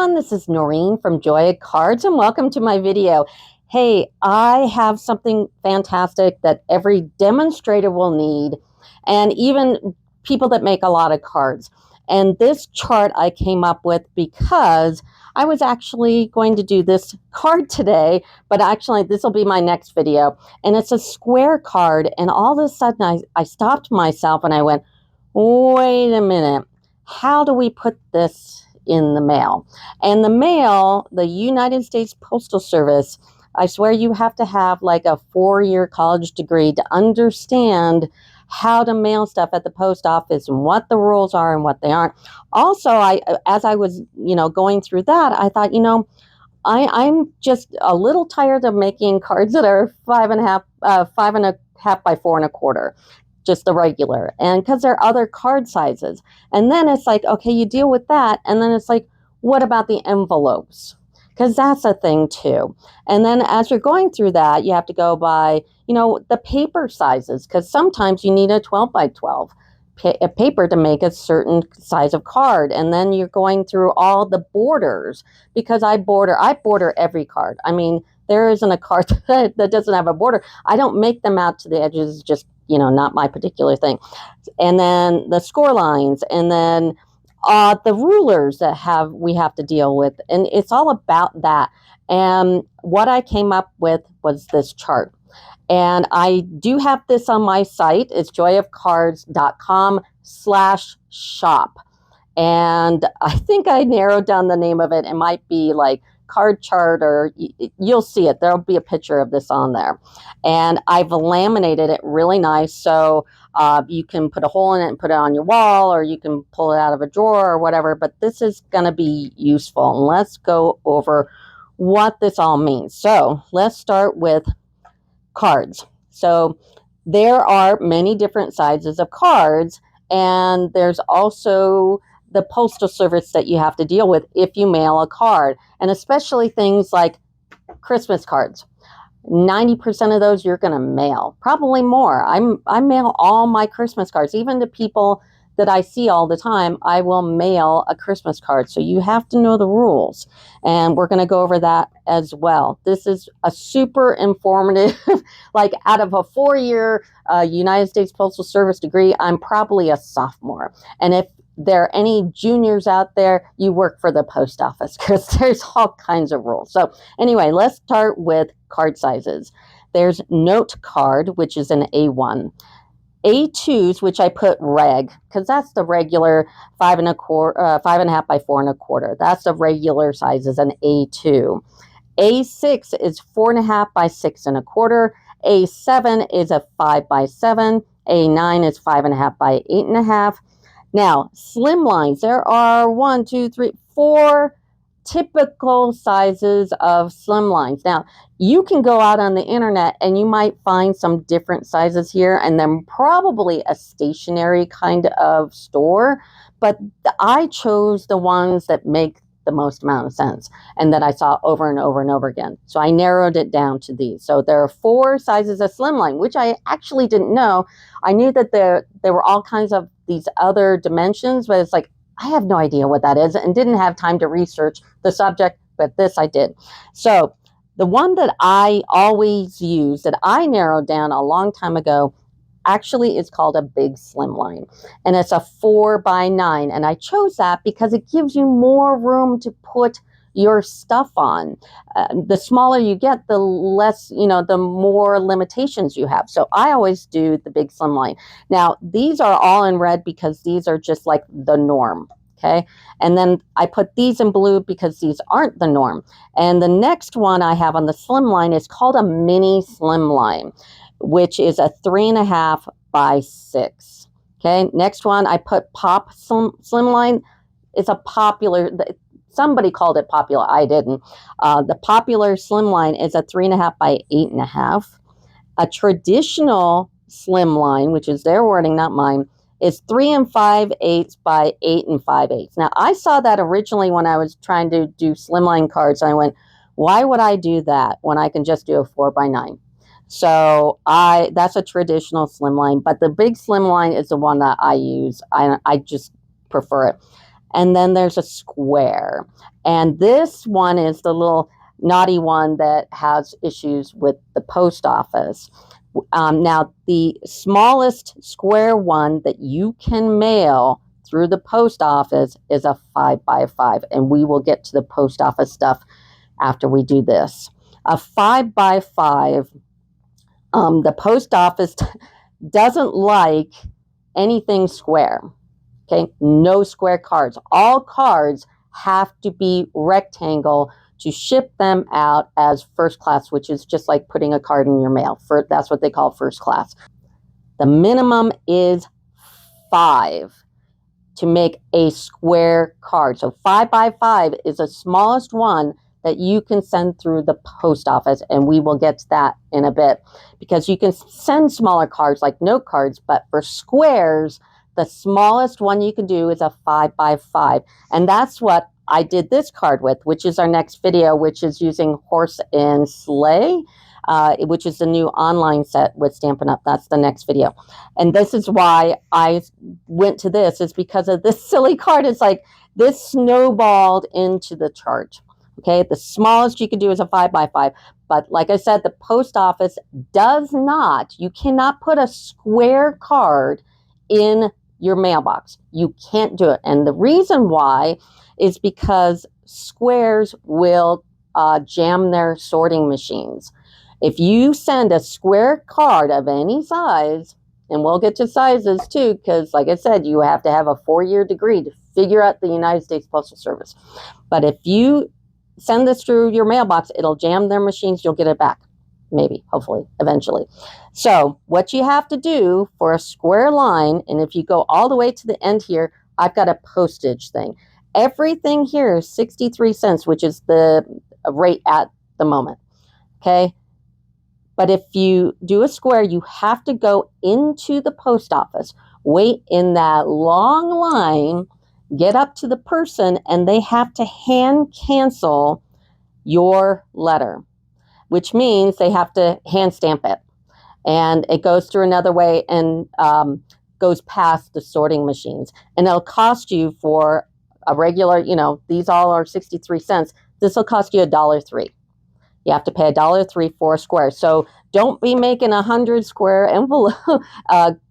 everyone, this is Noreen from Joya Cards and welcome to my video. Hey, I have something fantastic that every demonstrator will need and even people that make a lot of cards. And this chart I came up with because I was actually going to do this card today, but actually this will be my next video. And it's a square card, and all of a sudden I stopped myself and I went, wait a minute, how do we put this in the mail? And the mail, the United States Postal Service, I swear you have to have like a 4-year college degree to understand how to mail stuff at the post office and what the rules are and what they aren't. Also, as I was, going through that, I thought, I'm just a little tired of making cards that are 5.5 by 4.25, just the regular, and because there are other card sizes. And then it's like, okay, you deal with that, and then it's like, what about the envelopes? Because that's a thing too. And then as you're going through that, you have to go by, the paper sizes, because sometimes you need a 12 by 12 paper to make a certain size of card. And then you're going through all the borders, because I border every card. I mean, there isn't a card that doesn't have a border. I don't make them out to the edges, just not my particular thing. And then the score lines, and then the rulers that we have to deal with. And it's all about that. And what I came up with was this chart. And I do have this on my site. It's joyofcards.com/shop. And I think I narrowed down the name of it. It might be like card chart, or you'll see it. There'll be a picture of this on there. And I've laminated it really nice. So you can put a hole in it and put it on your wall, or you can pull it out of a drawer or whatever. But this is going to be useful. And let's go over what this all means. So let's start with cards. So there are many different sizes of cards. And there's also the postal service that you have to deal with if you mail a card, and especially things like Christmas cards. 90% of those you're going to mail, probably more. I mail all my Christmas cards, even to people that I see all the time. I will mail a Christmas card. So you have to know the rules, and we're going to go over that as well. This is a super informative, like out of a 4-year United States Postal Service degree, I'm probably a sophomore. And if there are any juniors out there, you work for the post office, because there's all kinds of rules. So anyway, let's start with card sizes. There's note card, which is an A1. A2s, which I put reg, because that's the regular 5.5 by 4.25. That's the regular size, is an A2. A6 is 4.5 by 6.25. A7 is a 5 by 7. A9 is 5.5 by 8.5. Now, slim lines, there are 4 typical sizes of slim lines. Now, you can go out on the internet and you might find some different sizes here, and then probably a stationary kind of store, but I chose the ones that make the most amount of sense and that I saw over and over and over again. So I narrowed it down to these. So there are 4 sizes of slimline, which I actually didn't know. I knew that there were all kinds of these other dimensions, but it's like, I have no idea what that is and didn't have time to research the subject, but this I did. So the one that I always use, that I narrowed down a long time ago, actually is called a big slimline, and it's a 4 by 9. And I chose that because it gives you more room to put your stuff on. The smaller you get, the less, the more limitations you have. So I always do the big slimline. Now, these are all in red because these are just like the norm. Okay. And then I put these in blue because these aren't the norm. And the next one I have on the slimline is called a mini slimline, which is a 3.5 by 6. Okay. Next one, I put pop slimline. It's a popular, somebody called it popular. I didn't. The popular slimline is a 3.5 by 8.5. A traditional slimline, which is their wording, not mine, is 3 5/8 by 8 5/8. Now, I saw that originally when I was trying to do slimline cards, and I went, why would I do that when I can just do a 4 by 9? So that's a traditional slimline, but the big slimline is the one that I use. I just prefer it. and then there's a square. And this one is the little naughty one that has issues with the post office. Now, the smallest square one that you can mail through the post office is a 5x5, and we will get to the post office stuff after we do this. A 5x5, the post office doesn't like anything square. Okay, no square cards. All cards have to be rectangle to ship them out as first class, which is just like putting a card in your mail. That's what they call first class. The minimum is 5 to make a square card. So 5x5 is the smallest one that you can send through the post office, and we will get to that in a bit, because you can send smaller cards like note cards, but for squares, the smallest one you can do is a 5x5, and that's what I did this card with, which is our next video, which is using Horse and Sleigh, which is the new online set with Stampin' Up. That's the next video. And this is why I went to this, is because of this silly card. It's like this snowballed into the chart. Okay, the smallest you can do is a 5x5. But like I said, the post office does not, you cannot put a square card in your mailbox. You can't do it. And the reason why is because squares will jam their sorting machines. If you send a square card of any size, and we'll get to sizes too, because like I said, you have to have a 4-year degree to figure out the United States Postal Service. But if you send this through your mailbox, it'll jam their machines. You'll get it back. Maybe, hopefully, eventually. So what you have to do for a square line, and if you go all the way to the end here, I've got a postage thing. Everything here is 63 cents, which is the rate at the moment. Okay? But if you do a square, you have to go into the post office, wait in that long line, get up to the person, and they have to hand cancel your letter, which means they have to hand stamp it. And it goes through another way and goes past the sorting machines. And it'll cost you for a regular, these all are 63 cents. This will cost you $1.03. You have to pay $1.03 for a square. So don't be making 100 square envelope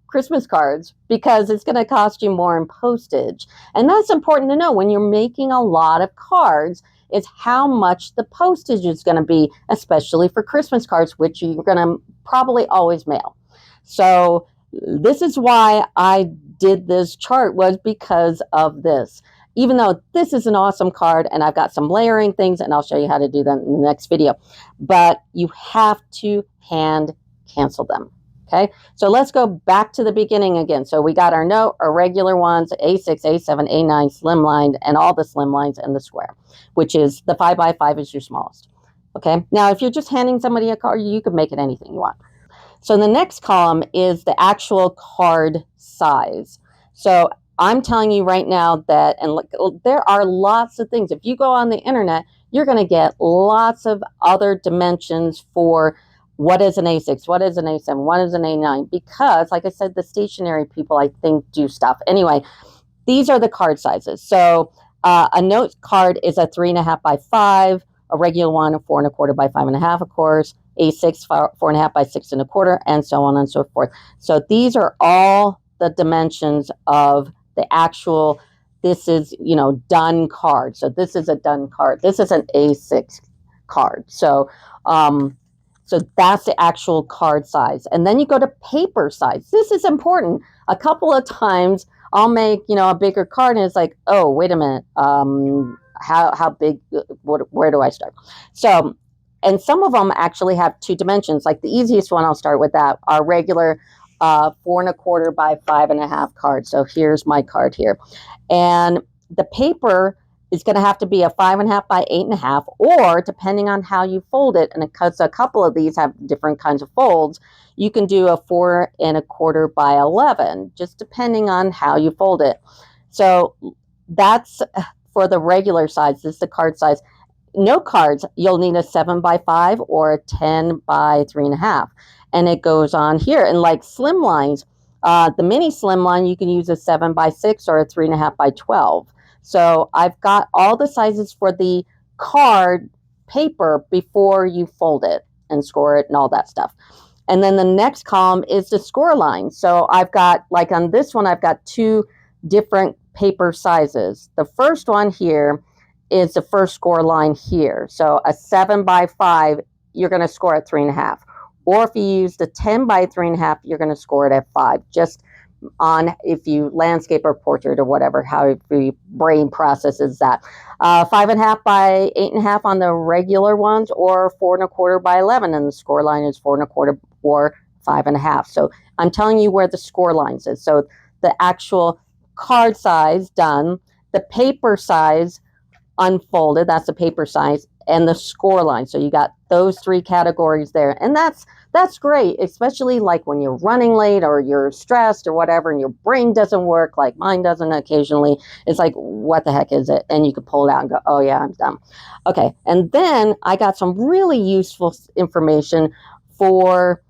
Christmas cards, because it's going to cost you more in postage. And that's important to know when you're making a lot of cards, is how much the postage is going to be, especially for Christmas cards, which you're going to probably always mail. So this is why I did this chart, was because of this. Even though this is an awesome card, and I've got some layering things, and I'll show you how to do that in the next video. But you have to hand cancel them. Okay, so let's go back to the beginning again. So we got our note, our regular ones, A6, A7, A9, slimline, and all the slimlines, and the square, which is the 5x5 is your smallest. Okay, now if you're just handing somebody a card, you can make it anything you want. So the next column is the actual card size. So I'm telling you right now that, and look, there are lots of things. If you go on the internet, you're going to get lots of other dimensions for what is an A6, what is an A7, what is an A9, because like I said, the stationery people, I think, do stuff. Anyway, these are the card sizes. So a note card is a 3.5 by 5, a regular one, a 4 1/4 by 5.5, of course, A6, 4.5 by 6 1/4, and so on and so forth. So these are all the dimensions of the actual, this is, done card. So this is a done card. This is an A6 card. So that's the actual card size. And then you go to paper size. This is important. A couple of times I'll make, a bigger card, and it's like, oh, wait a minute. How big, where do I start? So, and some of them actually have 2 dimensions. Like the easiest one, I'll start with that, our regular 4 1/4 by 5.5 card. So here's my card here. And the paper is going to have to be a 5.5 by 8.5, or depending on how you fold it, and because a couple of these have different kinds of folds, you can do a 4 1/4 by 11, just depending on how you fold it. So that's for the regular size. This is the card size. Note cards, you'll need a 7 by 5 or a 10 by 3.5. And it goes on here. And like slimlines, the mini slimline, you can use a 7 by 6 or a 3.5 by 12. So I've got all the sizes for the card paper before you fold it and score it and all that stuff. And then the next column is the score line. So I've got, like on this one, I've got two different paper sizes. The first one here is the first score line here. So a 7x5, you're going to score at 3.5. Or if you use the 10x3.5, you're going to score it at 5. Just on if you landscape or portrait or whatever, how your brain processes that. 5.5x8.5 on the regular ones, or 4.25x11, and the score line is 4.25 or 5.5. So I'm telling you where the score lines is. So the actual card size done, the paper size unfolded, that's the paper size, and the score line. So you got those three categories there. And that's great, especially like when you're running late or you're stressed or whatever, and your brain doesn't work like mine doesn't occasionally. It's like, what the heck is it? And you can pull it out and go, oh yeah, I'm done. Okay, and then I got some really useful information for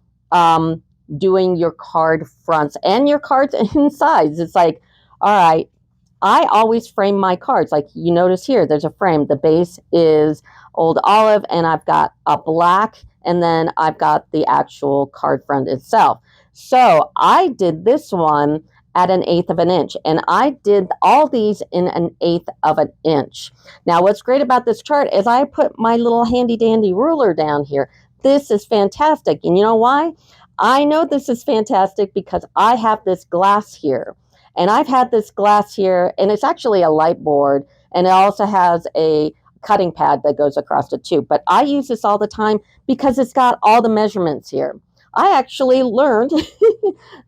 doing your card fronts and your cards insides. It's like, all right, I always frame my cards. Like you notice here, there's a frame. The base is old olive, and I've got a black, and then I've got the actual card front itself. So I did this one at 1/8 of an inch, and I did all these in 1/8 of an inch. Now, what's great about this chart is I put my little handy dandy ruler down here. This is fantastic. And you know why? I know this is fantastic because I have this glass here. And I've had this glass here, and it's actually a light board, and it also has a cutting pad that goes across it too. But I use this all the time because it's got all the measurements here. I actually learned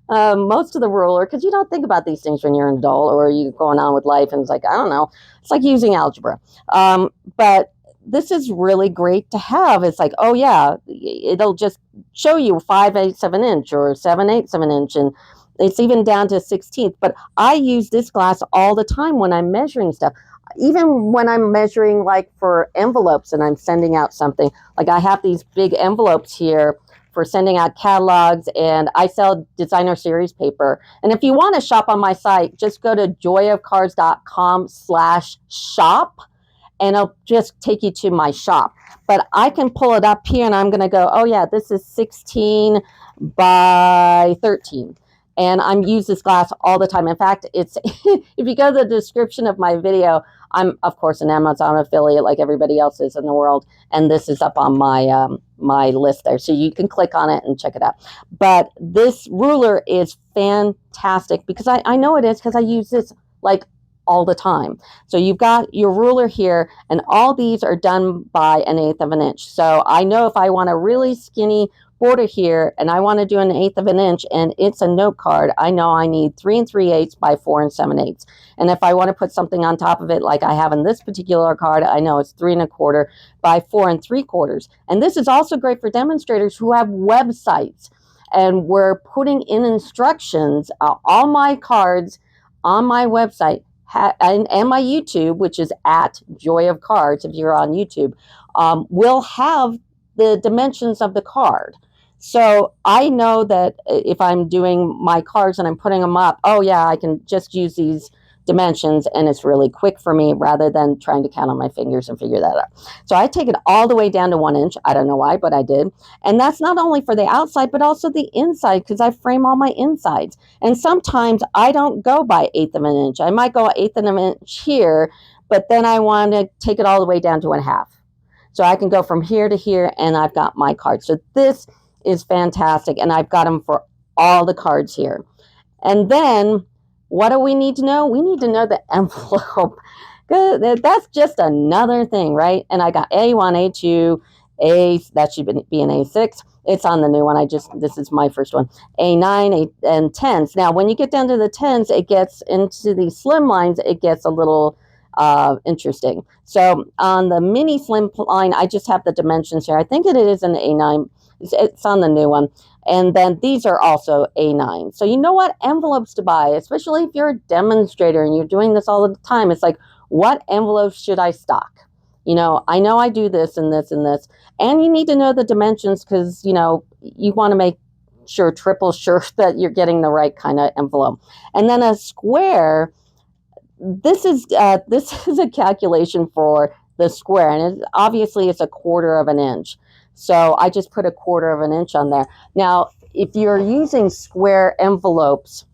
most of the ruler, because you don't think about these things when you're an adult or you're going on with life, and it's like, I don't know, it's like using algebra. But this is really great to have. It's like, oh yeah, it'll just show you 5/8 of an inch or 7/8 of an inch, and it's even down to 16th. But I use this glass all the time when I'm measuring stuff. Even when I'm measuring like for envelopes and I'm sending out something, like I have these big envelopes here for sending out catalogs, and I sell designer series paper. And if you want to shop on my site, just go to joyofcards.com/shop, and it'll just take you to my shop. But I can pull it up here, and I'm going to go, oh yeah, this is 16 by 13. And I'm use this glass all the time. In fact, it's if you go to the description of my video, I'm of course an Amazon affiliate like everybody else is in the world, and this is up on my my list there, so you can click on it and check it out. But this ruler is fantastic because I know it is, because I use this like all the time. So you've got your ruler here, and all these are done by 1/8 of an inch. So I know if I want a really skinny border here and I want to do 1/8 of an inch and it's a note card, I know I need 3 3/8 by 4 7/8. And if I want to put something on top of it like I have in this particular card, I know it's 3 1/4 by 4 3/4. And this is also great for demonstrators who have websites, and we're putting in instructions. All my cards on my website and my YouTube, which is at Joy of Cards if you're on YouTube, will have the dimensions of the card. So I know that if I'm doing my cards and I'm putting them up, oh yeah, I can just use these dimensions, and it's really quick for me rather than trying to count on my fingers and figure that out. So I take it all the way down to 1 inch. I don't know why, but I did. And that's not only for the outside, but also the inside, because I frame all my insides. And sometimes I don't go by 1/8 of an inch. I might go 1/8 of an inch here, but then I want to take it all the way down to 1/2. So I can go from here to here, and I've got my cards. So this is fantastic, and I've got them for all the cards here. And then what do we need to know? We need to know the envelope. That's just another thing, right? And I got A1, A2, that should be an A6. It's on the new one. This is my first one. A9, and 10s. Now, when you get down to the 10s, it gets into the slim lines, it gets a little interesting. So on the mini slim line, I just have the dimensions here. I think it is an A9. It's on the new one. And then these are also A9. So you know what envelopes to buy, especially if you're a demonstrator and you're doing this all the time. It's like, what envelopes should I stock? You know I do this and this and this. And you need to know the dimensions, because, you know, you want to make sure, triple sure that you're getting the right kind of envelope. And then a square, this is a calculation for the square, and obviously it's a quarter of an inch. So I just put a quarter of an inch on there. Now, if you're using square envelopes,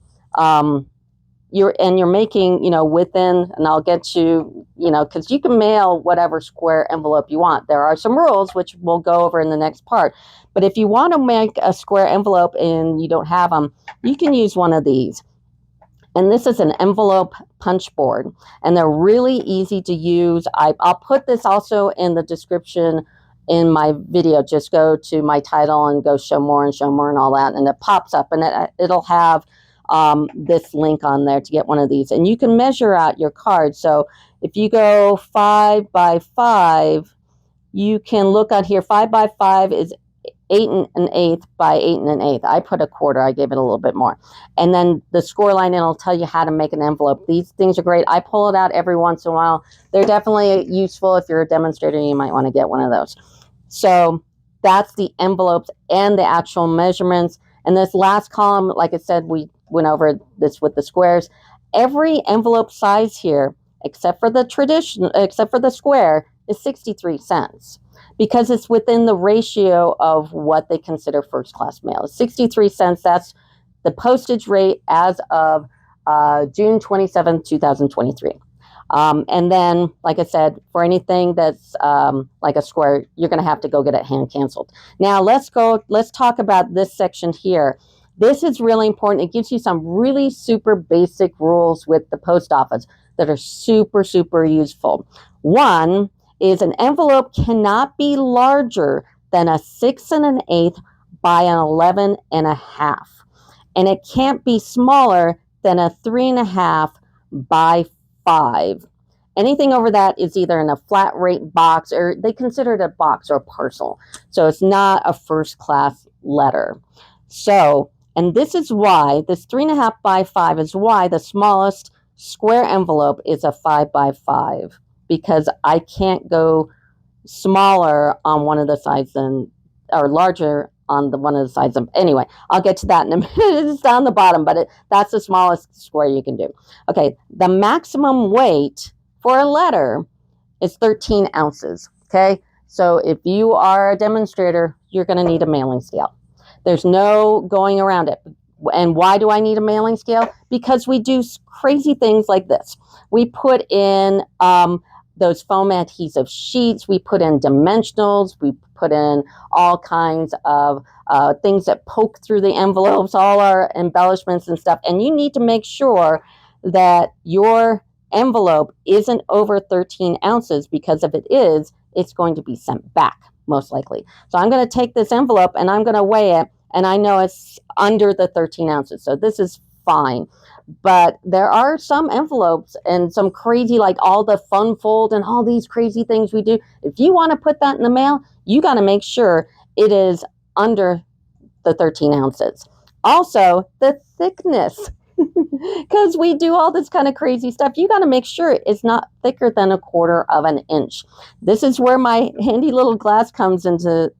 you're making, within, and I'll get to, because you can mail whatever square envelope you want. There are some rules which we'll go over in the next part. But if you want to make a square envelope and you don't have them, you can use one of these. And this is an envelope punch board, and they're really easy to use. I'll put this also in the description in my video. Just go to my title and go show more and all that, and it pops up, and it'll have this link on there to get one of these. And you can measure out your card. So if you go 5 by 5, you can look on here. 5 by 5 is 8 1/8 by 8 1/8. I put a quarter. I gave it a little bit more. And then the score line, it'll tell you how to make an envelope. These things are great. I pull it out every once in a while. They're definitely useful. If you're a demonstrator, you might want to get one of those. So that's the envelopes and the actual measurements. And this last column, like I said, we went over this with the squares. Every envelope size here, except for the square, is 63 cents. Because it's within the ratio of what they consider first class mail. 63 cents, that's the postage rate as of June 27, 2023. And then, like I said, for anything that's like a square, you're going to have to go get it hand canceled. Now, let's talk about this section here. This is really important. It gives you some really super basic rules with the post office that are super, super useful. One is an envelope cannot be larger than a 6 1/8 by an 11 1/2. And it can't be smaller than a 3 1/2 by 5. Anything over that is either in a flat rate box, or they consider it a box or a parcel. So it's not a first class letter. So, and this is why, this 3 1/2 by 5 is why the smallest square envelope is a 5 by 5. Because I can't go smaller on one of the sides or larger on one of the sides. Anyway, I'll get to that in a minute. It's down the bottom, but that's the smallest square you can do. Okay, the maximum weight for a letter is 13 ounces. Okay, so if you are a demonstrator, you're going to need a mailing scale. There's no going around it. And why do I need a mailing scale? Because we do crazy things like this. We put in those foam adhesive sheets, we put in dimensionals, we put in all kinds of things that poke through the envelopes, all our embellishments and stuff. And you need to make sure that your envelope isn't over 13 ounces, because if it is, it's going to be sent back, most likely. So I'm going to take this envelope and I'm going to weigh it, and I know it's under the 13 ounces. So this is fine. But there are some envelopes and some crazy, like all the fun fold and all these crazy things we do. If you want to put that in the mail, you got to make sure it is under the 13 ounces. Also, the thickness, because we do all this kind of crazy stuff. You got to make sure it's not thicker than a quarter of an inch. This is where my handy little glass comes into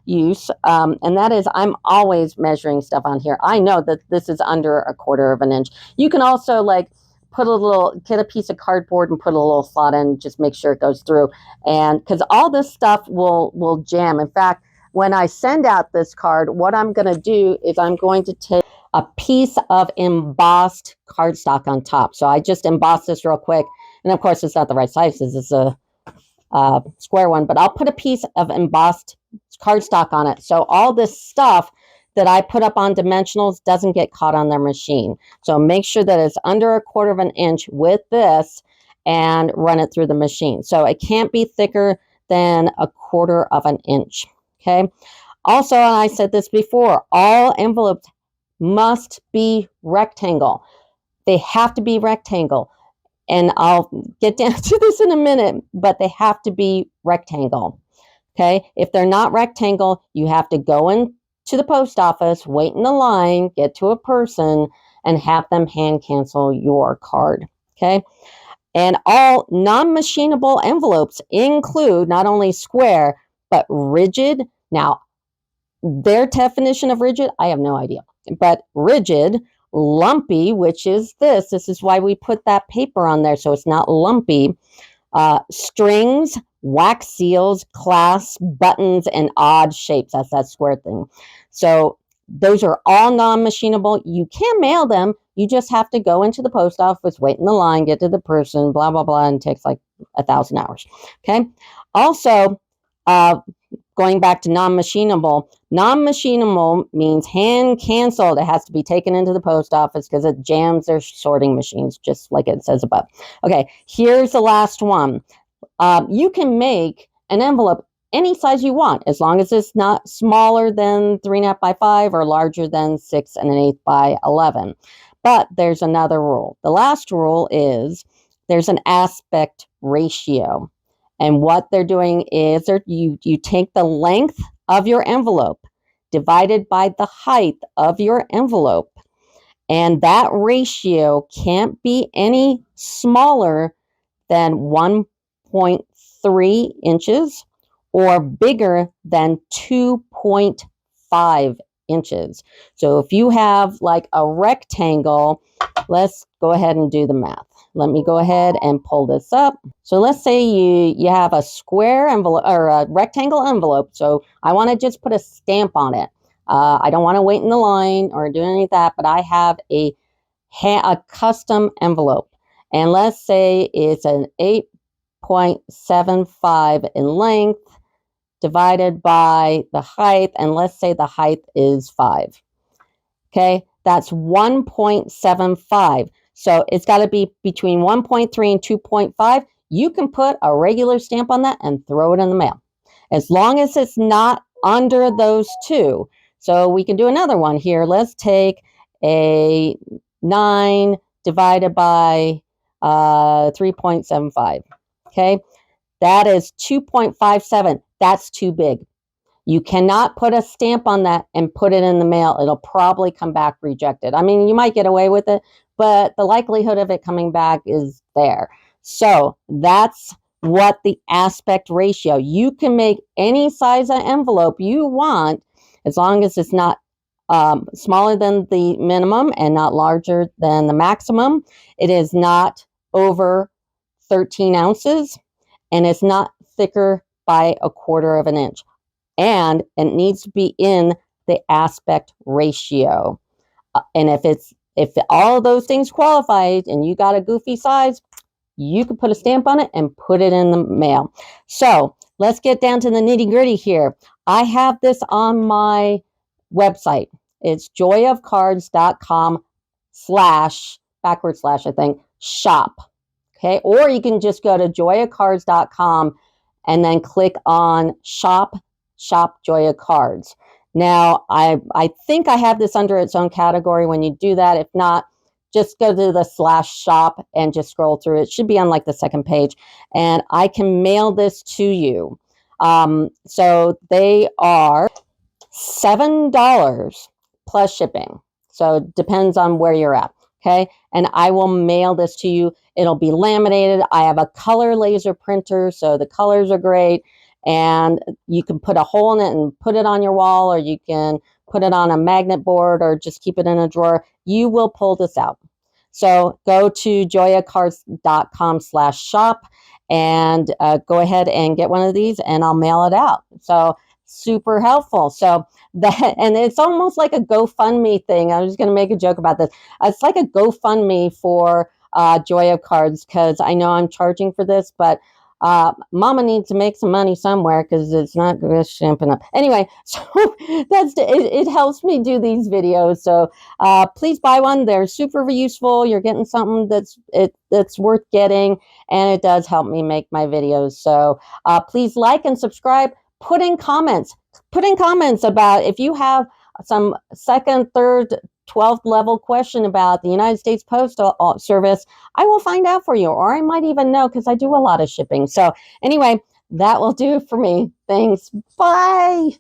use, and that is, I'm always measuring stuff on here. I know that this is under a quarter of an inch. You can also like get a piece of cardboard and put a little slot in, just make sure it goes through, and because all this stuff will jam. In fact, when I send out this card, what I'm going to do is I'm going to take a piece of embossed cardstock on top. So I just embossed this real quick, and of course it's not the right size because it's a square one, but I'll put a piece of embossed cardstock on it. So all this stuff that I put up on dimensionals doesn't get caught on their machine. So make sure that it's under a quarter of an inch with this and run it through the machine. So it can't be thicker than a quarter of an inch. Okay. Also, I said this before, all envelopes must be rectangle. They have to be rectangle. And I'll get down to this in a minute, but they have to be rectangle. Okay. If they're not rectangle, you have to go into the post office, wait in the line, get to a person, and have them hand cancel your card. Okay. And all non-machinable envelopes include not only square, but rigid. Now, their definition of rigid, I have no idea. But rigid lumpy, which is this. This is why we put that paper on there so it's not lumpy. Strings, wax seals, clasps, buttons, and odd shapes. That's that square thing. So those are all non-machinable. You can mail them. You just have to go into the post office, wait in the line, get to the person, blah, blah, blah, and it takes like 1,000 hours. Okay. Also, going back to non-machinable means hand canceled. It has to be taken into the post office because it jams their sorting machines, just like it says above. Okay, here's the last one. You can make an envelope any size you want, as long as it's not smaller than 3.5 by 5 or larger than 6 1/8 by 11. But there's another rule. The last rule is there's an aspect ratio. And what they're doing is you take the length of your envelope divided by the height of your envelope. And that ratio can't be any smaller than 1.3 inches or bigger than 2.5 inches. So if you have like a rectangle, let's go ahead and do the math. Let me go ahead and pull this up. So let's say you have a square envelope or a rectangle envelope. So I want to just put a stamp on it. I don't want to wait in the line or do any of that, but I have a custom envelope. And let's say it's an 8.75 in length divided by the height. And let's say the height is 5. Okay, that's 1.75. So it's got to be between 1.3 and 2.5. You can put a regular stamp on that and throw it in the mail, as long as it's not under those two. So we can do another one here. Let's take a 9 divided by 3.75. Okay, that is 2.57. That's too big. You cannot put a stamp on that and put it in the mail. It'll probably come back rejected. I mean, you might get away with it, but the likelihood of it coming back is there. So that's what the aspect ratio. You can make any size of envelope you want, as long as it's not smaller than the minimum and not larger than the maximum. It is not over 13 ounces, and it's not thicker by 1/4 of an inch. And it needs to be in the aspect ratio. And if all of those things qualify and you got a goofy size, you can put a stamp on it and put it in the mail. So let's get down to the nitty-gritty here. I have this on my website. It's joyofcards.com/shop. Okay, or you can just go to joyofcards.com and then click on shop Joy of Cards. Now, I think I have this under its own category when you do that. If not, just go to the /shop and just scroll through. It should be on like the second page. And I can mail this to you. So they are $7 plus shipping. So it depends on where you're at. Okay. And I will mail this to you. It'll be laminated. I have a color laser printer, so the colors are great. And you can put a hole in it and put it on your wall, or you can put it on a magnet board or just keep it in a drawer. You will pull this out. So go to joyofcards.com/shop and go ahead and get one of these, and I'll mail it out. So super helpful. So that, and it's almost like a GoFundMe thing. I was going to make a joke about this. It's like a GoFundMe for Joy of Cards, because I know I'm charging for this, but Mama needs to make some money somewhere, because it's not Stampin' Up. Anyway, so it helps me do these videos. So please buy one. They're super useful. You're getting something that's worth getting, and it does help me make my videos. So please like and subscribe. Put in comments about if you have some second, third, 12th level question about the United States Postal Service. I will find out for you, or I might even know, because I do a lot of shipping. So anyway, that will do it for me. Thanks. Bye.